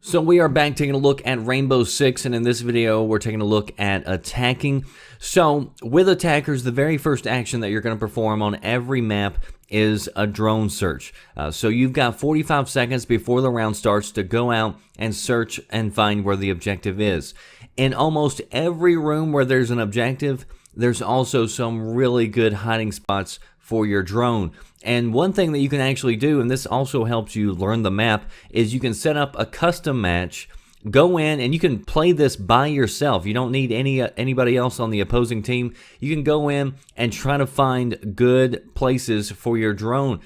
So we are back taking a look at Rainbow Six, and in this video we're taking a look at attacking. So with attackers, the very first action that you're going to perform on every map is a drone search. So you've got 45 seconds before the round starts to go out and search and find where the objective is. In almost every room where there's an objective, there's also some really good hiding spots for your drone. And one thing that you can actually do, and this also helps you learn the map, is you can set up a custom match, go in, and you can play this by yourself. You don't need anybody else on the opposing team. You can go in and try to find good places for your drone.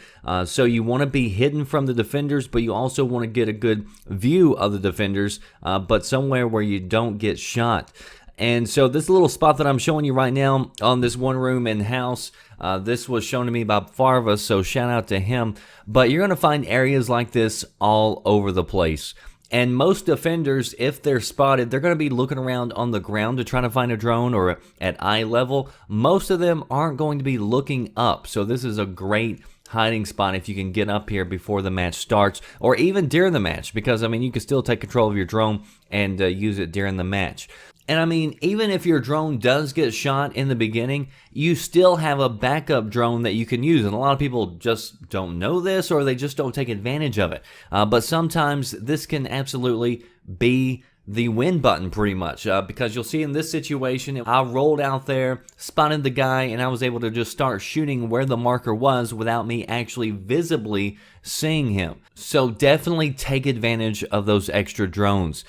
So you want to be hidden from the defenders, but you also want to get a good view of the defenders, but somewhere where you don't get shot. And so this little spot that I'm showing you right now on this one room in house, this was shown to me by Farva, so shout out to him. But you're going to find areas like this all over the place. And most defenders, if they're spotted, they're going to be looking around on the ground to try to find a drone or at eye level. Most of them aren't going to be looking up. So this is a great hiding spot if you can get up here before the match starts, or even during the match, because I mean you can still take control of your drone and use it during the match. And I mean, even if your drone does get shot in the beginning, you still have a backup drone that you can use. And a lot of people just don't know this, or they just don't take advantage of it. But sometimes this can absolutely be the win button pretty much, because you'll see in this situation, I rolled out there, spotted the guy, and I was able to just start shooting where the marker was without me actually visibly seeing him. So definitely take advantage of those extra drones.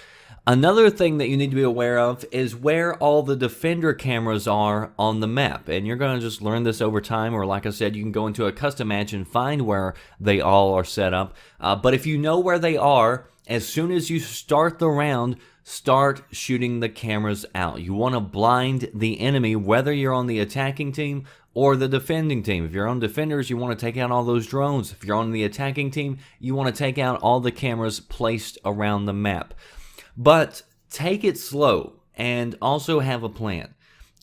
Another thing that you need to be aware of is where all the defender cameras are on the map. And you're going to just learn this over time, or like I said, you can go into a custom match and find where they all are set up. But if you know where they are, as soon as you start the round, start shooting the cameras out. You want to blind the enemy, whether you're on the attacking team or the defending team. If you're on defenders, you want to take out all those drones. If you're on the attacking team, you want to take out all the cameras placed around the map. But take it slow and also have a plan.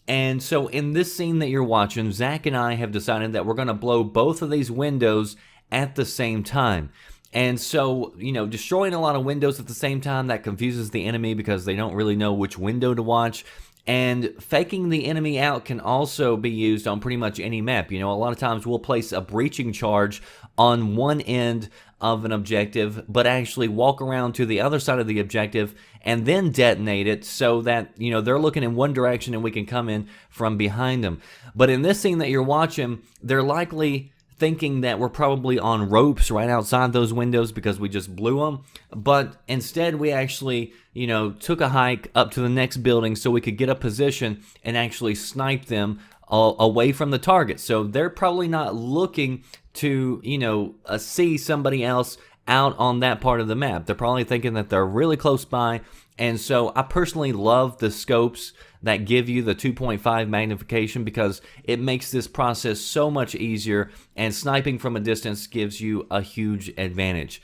And so in this scene that you're watching, Zach and I have decided that we're going to blow both of these windows at the same time. And so, you know, destroying a lot of windows at the same time, that confuses the enemy because they don't really know which window to watch. And faking the enemy out can also be used on pretty much any map. You know, a lot of times we'll place a breaching charge on one end of an objective, but actually walk around to the other side of the objective and then detonate it so that, you know, they're looking in one direction and we can come in from behind them. But in this scene that you're watching, they're likely thinking that we're probably on ropes right outside those windows because we just blew them. But instead, we actually, you know, took a hike up to the next building so we could get a position and actually snipe them away from the target. So they're probably not looking to, you know, see somebody else out on that part of the map. They're probably thinking that they're really close by. And so I personally love the scopes that give you the 2.5 magnification because it makes this process so much easier, and sniping from a distance gives you a huge advantage.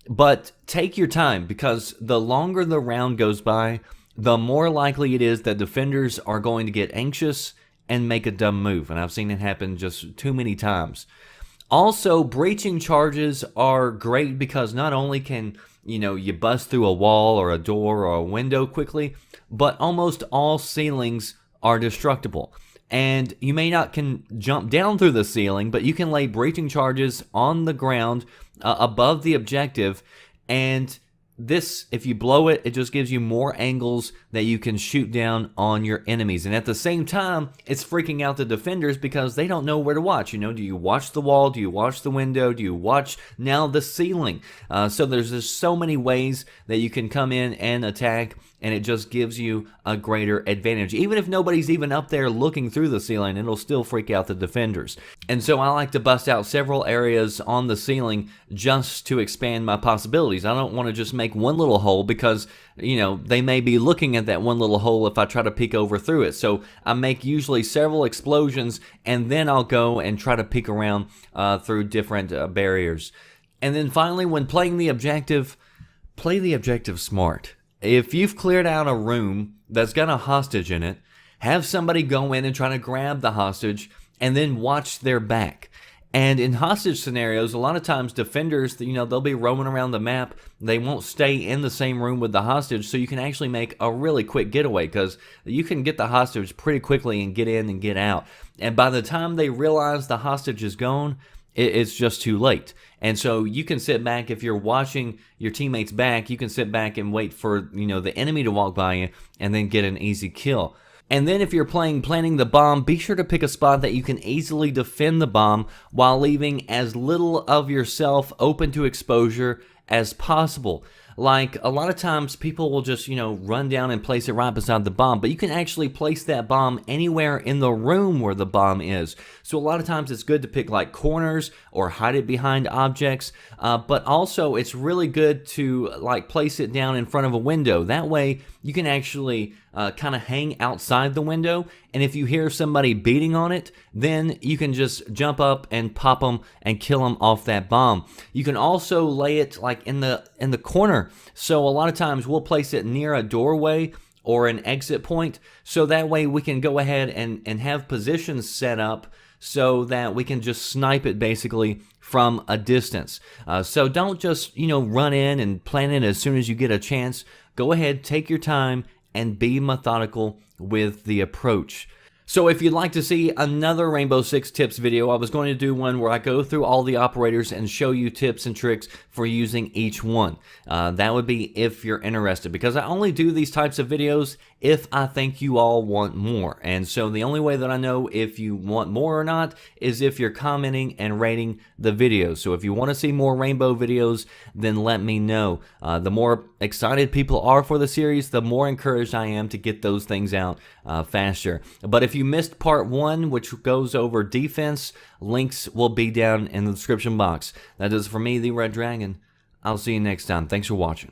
But take your time, because the longer the round goes by, the more likely it is that defenders are going to get anxious and make a dumb move. And I've seen it happen just too many times. Also, breaching charges are great because not only can, you know, you bust through a wall or a door or a window quickly, but almost all ceilings are destructible. And you may not can jump down through the ceiling, but you can lay breaching charges on the ground above the objective, and this, if you blow it, it just gives you more angles that you can shoot down on your enemies. And at the same time, it's freaking out the defenders because they don't know where to watch. You know, do you watch the wall? Do you watch the window? Do you watch now the ceiling? So there's just so many ways that you can come in and attack, and it just gives you a greater advantage. Even if nobody's even up there looking through the ceiling, it'll still freak out the defenders. And so I like to bust out several areas on the ceiling just to expand my possibilities. I don't want to just make one little hole because, you know, they may be looking at that one little hole if I try to peek over through it. So I make usually several explosions, and then I'll go and try to peek around through different barriers. And then finally, when playing the objective, play the objective smart. If you've cleared out a room that's got a hostage in it, have somebody go in and try to grab the hostage and then watch their back. And in hostage scenarios, a lot of times defenders, they'll be roaming around the map. They won't stay in the same room with the hostage, so you can actually make a really quick getaway because you can get the hostage pretty quickly and get in and get out. And by the time they realize the hostage is gone, it's just too late. And so you can sit back, if you're watching your teammates back, you can sit back and wait for, the enemy to walk by you and then get an easy kill. And then if you're planting the bomb, be sure to pick a spot that you can easily defend the bomb while leaving as little of yourself open to exposure as possible. Like, a lot of times people will just, run down and place it right beside the bomb, but you can actually place that bomb anywhere in the room where the bomb is. So a lot of times it's good to pick like corners or hide it behind objects, but also it's really good to like place it down in front of a window. That way you can actually kind of hang outside the window, and if you hear somebody beating on it, then you can just jump up and pop them and kill them off that bomb. You can also lay it like in the corner. So a lot of times we'll place it near a doorway or an exit point, so that way we can go ahead and have positions set up so that we can just snipe it basically from a distance. So don't just, run in and plant it as soon as you get a chance. Go ahead, take your time, and be methodical with the approach. So if you'd like to see another Rainbow Six tips video, I was going to do one where I go through all the operators and show you tips and tricks for using each one. That would be if you're interested, because I only do these types of videos if I think you all want more. And so the only way that I know if you want more or not is if you're commenting and rating the videos. So if you want to see more Rainbow videos, then let me know. The more excited people are for the series, the more encouraged I am to get those things out faster. But if you missed part 1, which goes over defense, links will be down in the description box. That is for me, the Red Dragon. I'll see you next time. Thanks for watching.